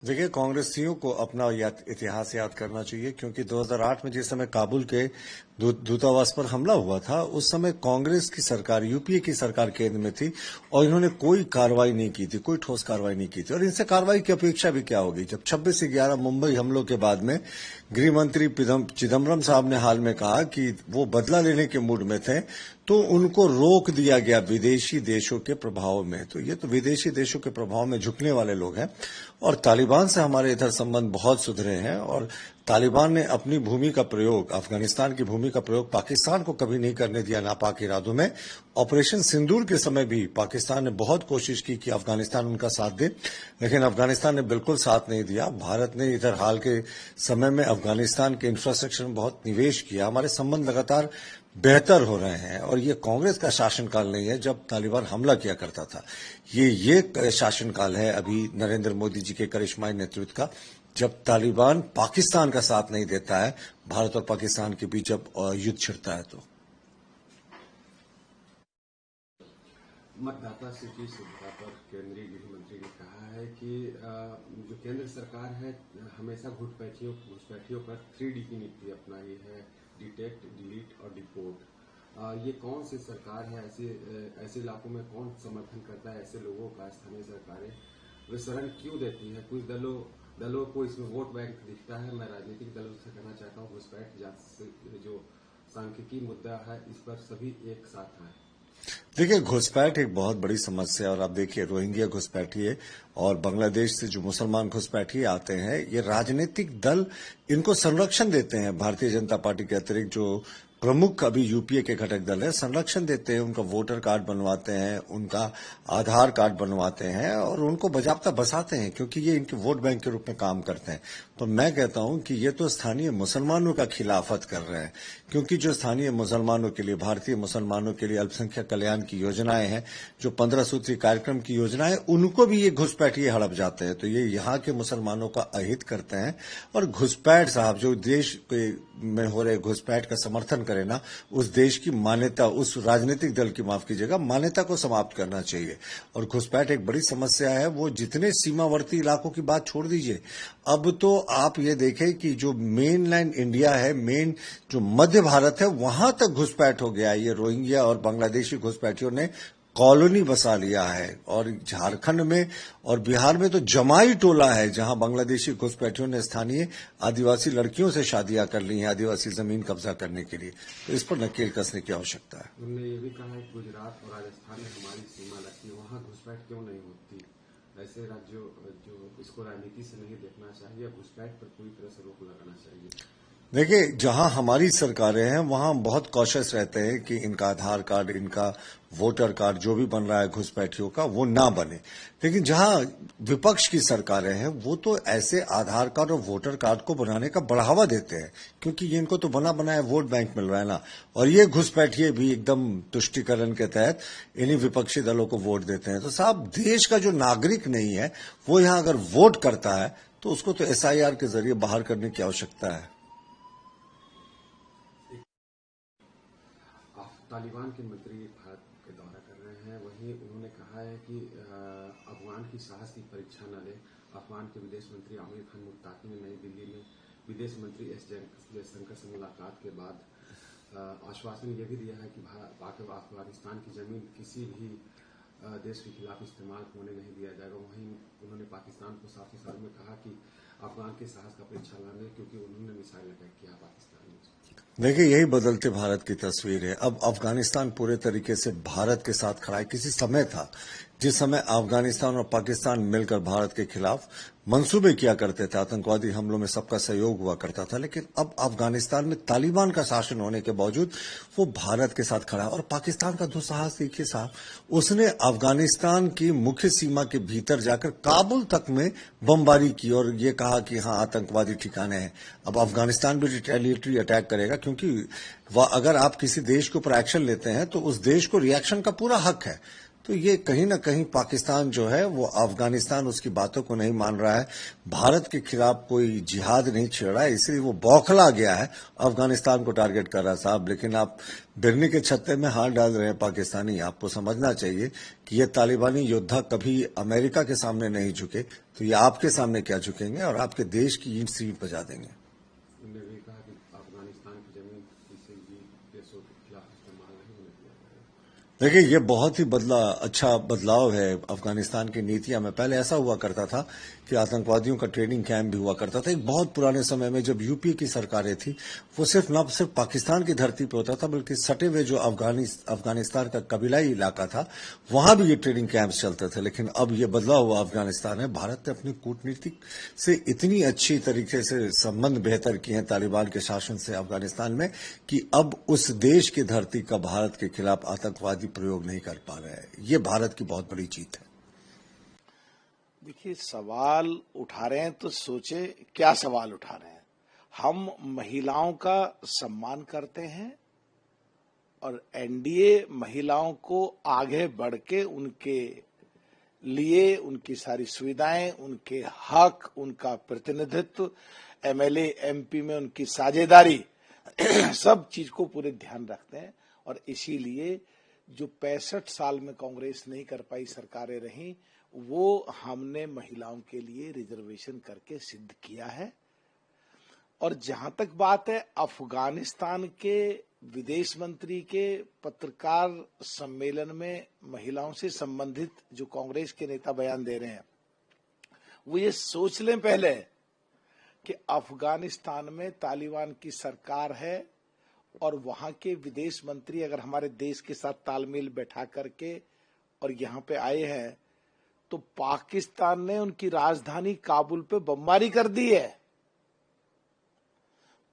देखिए, कांग्रेसियों को अपना इतिहास याद करना चाहिए, क्योंकि 2008 में जिस समय काबुल के दूतावास पर हमला हुआ था, उस समय कांग्रेस की सरकार, यूपीए की सरकार केंद्र में थी और इन्होंने कोई कार्रवाई नहीं की थी, कोई ठोस कार्रवाई नहीं की थी। और इनसे कार्रवाई की अपेक्षा भी क्या होगी, जब 26/11 मुंबई हमलों के बाद में गृह मंत्री चिदम्बरम साहब ने हाल में कहा कि वो बदला लेने के मूड में थे, तो उनको रोक दिया गया विदेशी देशों के प्रभाव में। तो ये तो विदेशी देशों के प्रभाव में झुकने वाले लोग हैं। और तालिबान से हमारे इधर संबंध बहुत सुधरे हैं, और तालिबान ने अपनी भूमि का प्रयोग, अफगानिस्तान की भूमि का प्रयोग पाकिस्तान को कभी नहीं करने दिया नापाक इरादों में। ऑपरेशन सिंदूर के समय भी पाकिस्तान ने बहुत कोशिश की कि अफगानिस्तान उनका साथ दे, लेकिन अफगानिस्तान ने बिल्कुल साथ नहीं दिया। भारत ने इधर हाल के समय में अफगानिस्तान के इंफ्रास्ट्रक्चर में बहुत निवेश किया। हमारे संबंध लगातार बेहतर हो रहे हैं, और ये कांग्रेस का शासनकाल नहीं है जब तालिबान हमला किया करता था। ये शासनकाल है अभी नरेंद्र मोदी जी के करिश्माई नेतृत्व का, जब तालिबान पाकिस्तान का साथ नहीं देता है, भारत और पाकिस्तान के बीच जब युद्ध छिड़ता है। तो मतदाता सूची सुविधा पर केंद्रीय गृह मंत्री ने कहा है कि जो केंद्र सरकार है हमेशा घुसपैठियों पर 3D की नीति अपनाई है, डिटेक्ट, डिलीट और डिपोर्ट। ये कौन सी सरकार है? ऐसे इलाकों में कौन समर्थन करता है ऐसे लोगों का? स्थानीय सरकारें वे शरण क्यों देती है? कुछ दलों को इसमें वोट बैंक दिखता है। मैं राजनीतिक दलों से कहना चाहता हूँ, घुसपैठ जांच जो सांख्यिकी मुद्दा है, इस पर सभी एक साथ आए। देखिए, घुसपैठ एक बहुत बड़ी समस्या है, और आप देखिए रोहिंग्या घुसपैठिए और बांग्लादेश से जो मुसलमान घुसपैठिए आते हैं, ये राजनीतिक दल इनको संरक्षण देते हैं। भारतीय जनता पार्टी के अतिरिक्त जो प्रमुख अभी यूपीए के घटक दल है, संरक्षण देते हैं, उनका वोटर कार्ड बनवाते हैं, उनका आधार कार्ड बनवाते हैं और उनको बाकायदा बसाते हैं, क्योंकि ये इनके वोट बैंक के रूप में काम करते हैं। तो मैं कहता हूं कि ये तो स्थानीय मुसलमानों का खिलाफत कर रहे हैं, क्योंकि जो स्थानीय मुसलमानों के लिए, भारतीय मुसलमानों के लिए अल्पसंख्यक कल्याण की योजनाएं हैं, जो 15 सूत्री कार्यक्रम की योजनाएं, उनको भी ये घुसपैठिए हड़प जाते हैं। तो ये यहाँ के मुसलमानों का अहित करते हैं। और घुसपैठ साहब, जो देश में हो रहे घुसपैठ का समर्थन करे ना, उस देश की मान्यता, उस राजनीतिक दल की, माफ कीजिएगा, मान्यता को समाप्त करना चाहिए। और घुसपैठ एक बड़ी समस्या है। वो जितने सीमावर्ती इलाकों की बात छोड़ दीजिए, अब तो आप ये देखें कि जो मेन लाइन इंडिया है, मेन जो मध्य भारत है, वहां तक घुसपैठ हो गया है। ये रोहिंग्या और बांग्लादेशी घुसपैठियों ने कॉलोनी बसा लिया है। और झारखंड में और बिहार में तो जमाई टोला है, जहां बांग्लादेशी घुसपैठियों ने स्थानीय आदिवासी लड़कियों से शादियां कर ली हैं आदिवासी जमीन कब्जा करने के लिए। तो इस पर नकेल कसने की आवश्यकता है। उन्होंने ये भी कहा है कि गुजरात और राजस्थान में हमारी सीमा लगती है, वहां घुसपैठ क्यों नहीं होती? ऐसे राज्यों जो इसको राजनीति से नहीं देखना चाहिए, घुसपैठ पर पूरी तरह से रोक लगाना चाहिए। देखिए, जहां हमारी सरकारें हैं वहां बहुत कॉशियस रहते हैं कि इनका आधार कार्ड, इनका वोटर कार्ड जो भी बन रहा है घुसपैठियों का, वो ना बने। लेकिन जहां विपक्ष की सरकारें हैं, वो तो ऐसे आधार कार्ड और वोटर कार्ड को बनाने का बढ़ावा देते हैं, क्योंकि इनको तो बना बनाया वोट बैंक मिल रहा है ना। और ये घुसपैठिए भी एकदम तुष्टीकरण के तहत इन्हीं विपक्षी दलों को वोट देते हैं। तो साहब, देश का जो नागरिक नहीं है वो यहां अगर वोट करता है तो उसको तो SIR के जरिए बाहर करने की आवश्यकता है। तालिबान के मंत्री भारत के दौरा कर रहे हैं, वहीं उन्होंने कहा है कि अफगान की साहस की परीक्षा न ले। अफगान के विदेश मंत्री आमिर खान मुत्ताकी ने नई दिल्ली में विदेश मंत्री एस जयशंकर से मुलाकात के बाद आश्वासन ये भी दिया है कि अफगानिस्तान की जमीन किसी भी देश के खिलाफ इस्तेमाल होने नहीं दिया जाएगा। वहीं उन्होंने पाकिस्तान को साफ साफ में कहा कि अफगान के साहस का परीक्षा न ले, क्योंकि उन्होंने मिसाइल अटैक किया पाकिस्तान में। देखिए, यही बदलते भारत की तस्वीर है। अब अफगानिस्तान पूरे तरीके से भारत के साथ खड़ा है। किसी समय था जिस समय अफगानिस्तान और पाकिस्तान मिलकर भारत के खिलाफ मंसूबे किया करते थे, आतंकवादी हमलों में सबका सहयोग हुआ करता था। लेकिन अब अफगानिस्तान में तालिबान का शासन होने के बावजूद वो भारत के साथ खड़ा है। और पाकिस्तान का दुस्साहस देखिए साहब, उसने अफगानिस्तान की मुख्य सीमा के भीतर जाकर काबुल तक में बमबारी की और ये कहा कि हाँ, आतंकवादी ठिकाने हैं। अब अफगानिस्तान भी रिटेलिएटरी अटैक करेगा, क्योंकि अगर आप किसी देश के ऊपर एक्शन लेते हैं तो उस देश को रिएक्शन का पूरा हक है। तो तो ये कहीं ना कहीं पाकिस्तान जो है वो अफगानिस्तान उसकी बातों को नहीं मान रहा है, भारत के खिलाफ कोई जिहाद नहीं छेड़ रहा है, इसलिए वो बौखला गया है, अफगानिस्तान को टारगेट कर रहा है साहब। लेकिन आप बिरनी के छत्ते में हाथ डाल रहे हैं पाकिस्तानी। आपको समझना चाहिए कि ये तालिबानी योद्धा कभी अमेरिका के सामने नहीं झुके, तो ये आपके सामने क्या झुकेंगे और आपके देश की ईंट सीट बजा देंगे। उन्होंने भी कहा कि अफगानिस्तान की जमीन किसी भी देशों के खिलाफ इस्तेमाल नहीं होने दिया जाएगा। देखिए, ये बहुत ही अच्छा बदलाव है अफगानिस्तान की नीतियां में। पहले ऐसा हुआ करता था कि आतंकवादियों का ट्रेनिंग कैंप भी हुआ करता था। एक बहुत पुराने समय में जब यूपी की सरकारें थी, वो न सिर्फ पाकिस्तान की धरती पे होता था, बल्कि सटे हुए जो अफगानिस्तान का कबीलाई इलाका था, वहां भी ये ट्रेनिंग कैंप्स चलते थे। लेकिन अब ये बदला हुआ अफगानिस्तान है। भारत ने अपनी कूटनीतिक से इतनी अच्छी तरीके से संबंध बेहतर किए हैं तालिबान के शासन से अफगानिस्तान में कि अब उस देश की धरती का भारत के खिलाफ आतंकवादी प्रयोग नहीं कर पा रहे हैं। ये भारत की बहुत बड़ी जीत है। देखिए, सवाल उठा रहे हैं तो सोचे क्या सवाल उठा रहे हैं। हम महिलाओं का सम्मान करते हैं और एनडीए महिलाओं को आगे बढ़ के उनके लिए उनकी सारी सुविधाएं, उनके हक, उनका प्रतिनिधित्व, एमएलए एमपी में उनकी साझेदारी सब चीज को पूरे ध्यान रखते हैं। और इसीलिए जो 65 साल में कांग्रेस नहीं कर पाई सरकारें रहीं, वो हमने महिलाओं के लिए रिजर्वेशन करके सिद्ध किया है। और जहां तक बात है अफगानिस्तान के विदेश मंत्री के पत्रकार सम्मेलन में महिलाओं से संबंधित जो कांग्रेस के नेता बयान दे रहे हैं, वो ये सोच लें पहले कि अफगानिस्तान में तालिबान की सरकार है और वहां के विदेश मंत्री अगर हमारे देश के साथ तालमेल बैठा करके और यहाँ पे आए हैं, तो पाकिस्तान ने उनकी राजधानी काबुल पे बमबारी कर दी है।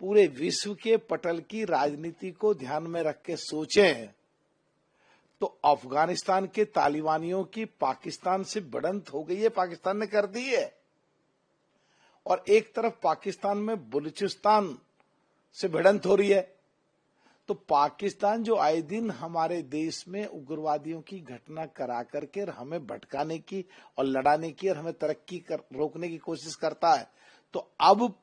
पूरे विश्व के पटल की राजनीति को ध्यान में रख के सोचें तो अफगानिस्तान के तालिबानियों की पाकिस्तान से भिड़ंत हो गई है, पाकिस्तान ने कर दी है। और एक तरफ पाकिस्तान में बलूचिस्तान से भिड़ंत हो रही है। तो पाकिस्तान जो आए दिन हमारे देश में उग्रवादियों की घटना करा करके हमें भटकाने की और लड़ाने की और हमें तरक्की रोकने की कोशिश करता है, तो अब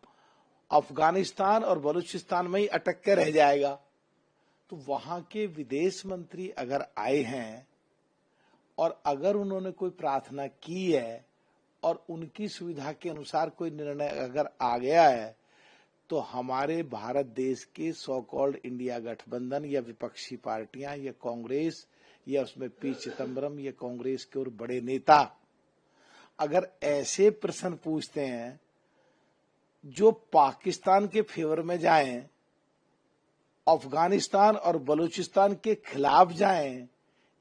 अफगानिस्तान और बलूचिस्तान में ही अटक के रह जाएगा। तो वहां के विदेश मंत्री अगर आए हैं और अगर उन्होंने कोई प्रार्थना की है और उनकी सुविधा के अनुसार कोई निर्णय अगर आ गया है, तो हमारे भारत देश के सो कॉल्ड इंडिया गठबंधन या विपक्षी पार्टियां या कांग्रेस या उसमें पी चिदम्बरम या कांग्रेस के और बड़े नेता अगर ऐसे प्रश्न पूछते हैं जो पाकिस्तान के फेवर में जाएं, अफगानिस्तान और बलूचिस्तान के खिलाफ जाएं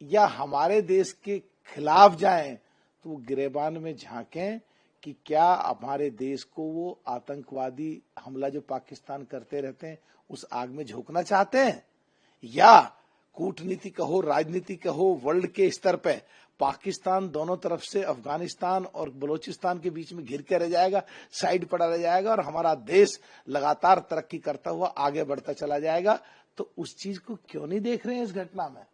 या हमारे देश के खिलाफ जाएं, तो वो गिरेबान में झांकें कि क्या हमारे देश को वो आतंकवादी हमला जो पाकिस्तान करते रहते हैं उस आग में झोंकना चाहते हैं, या कूटनीति कहो, राजनीति कहो, वर्ल्ड के स्तर पे पाकिस्तान दोनों तरफ से अफगानिस्तान और बलूचिस्तान के बीच में घिर के रह जाएगा, साइड पड़ा रह जाएगा और हमारा देश लगातार तरक्की करता हुआ आगे बढ़ता चला जाएगा। तो उस चीज को क्यों नहीं देख रहे हैं इस घटना में?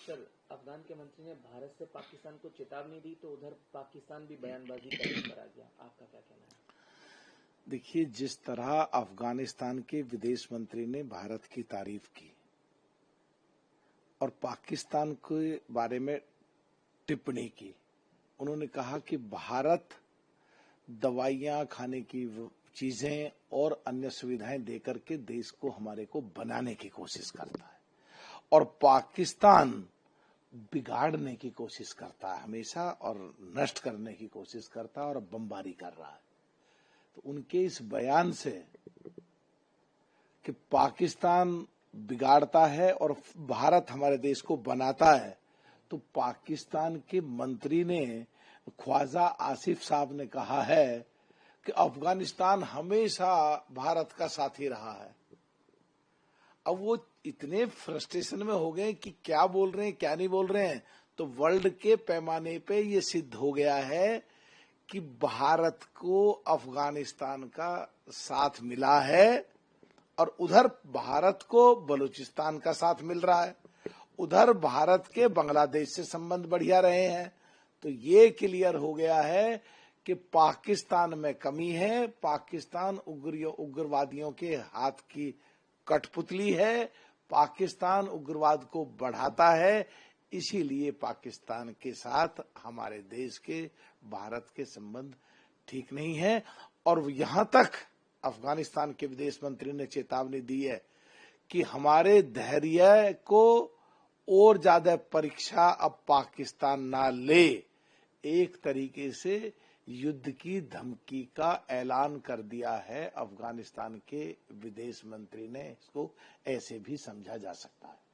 सर, अफगान के मंत्री ने भारत से पाकिस्तान को चेतावनी दी, तो उधर पाकिस्तान भी बयानबाजी कर आ गया। आपका क्या कहना है? देखिए, जिस तरह अफगानिस्तान के विदेश मंत्री ने भारत की तारीफ की और पाकिस्तान के बारे में टिप्पणी की, उन्होंने कहा कि भारत दवाइयां, खाने की चीजें और अन्य सुविधाएं देकर के देश को हमारे को बनाने की कोशिश करता है और पाकिस्तान बिगाड़ने की कोशिश करता है हमेशा और नष्ट करने की कोशिश करता है और बमबारी कर रहा है। तो उनके इस बयान से कि पाकिस्तान बिगाड़ता है और भारत हमारे देश को बनाता है, तो पाकिस्तान के मंत्री ने, ख्वाजा आसिफ साहब ने कहा है कि अफगानिस्तान हमेशा भारत का साथी रहा है। अब वो इतने फ्रस्ट्रेशन में हो गए कि क्या बोल रहे हैं क्या नहीं बोल रहे हैं। तो वर्ल्ड के पैमाने पे ये सिद्ध हो गया है कि भारत को अफगानिस्तान का साथ मिला है और उधर भारत को बलूचिस्तान का साथ मिल रहा है, उधर भारत के बांग्लादेश से संबंध बढ़िया रहे हैं। तो ये क्लियर हो गया है कि पाकिस्तान में कमी है, पाकिस्तान उग्रवादियों के हाथ की कठपुतली है, पाकिस्तान उग्रवाद को बढ़ाता है। इसीलिए पाकिस्तान के साथ हमारे देश के, भारत के संबंध ठीक नहीं है। और यहां तक अफगानिस्तान के विदेश मंत्री ने चेतावनी दी है कि हमारे धैर्य को और ज्यादा परीक्षा अब पाकिस्तान ना ले। एक तरीके से युद्ध की धमकी का ऐलान कर दिया है अफगानिस्तान के विदेश मंत्री ने। इसको ऐसे भी समझा जा सकता है।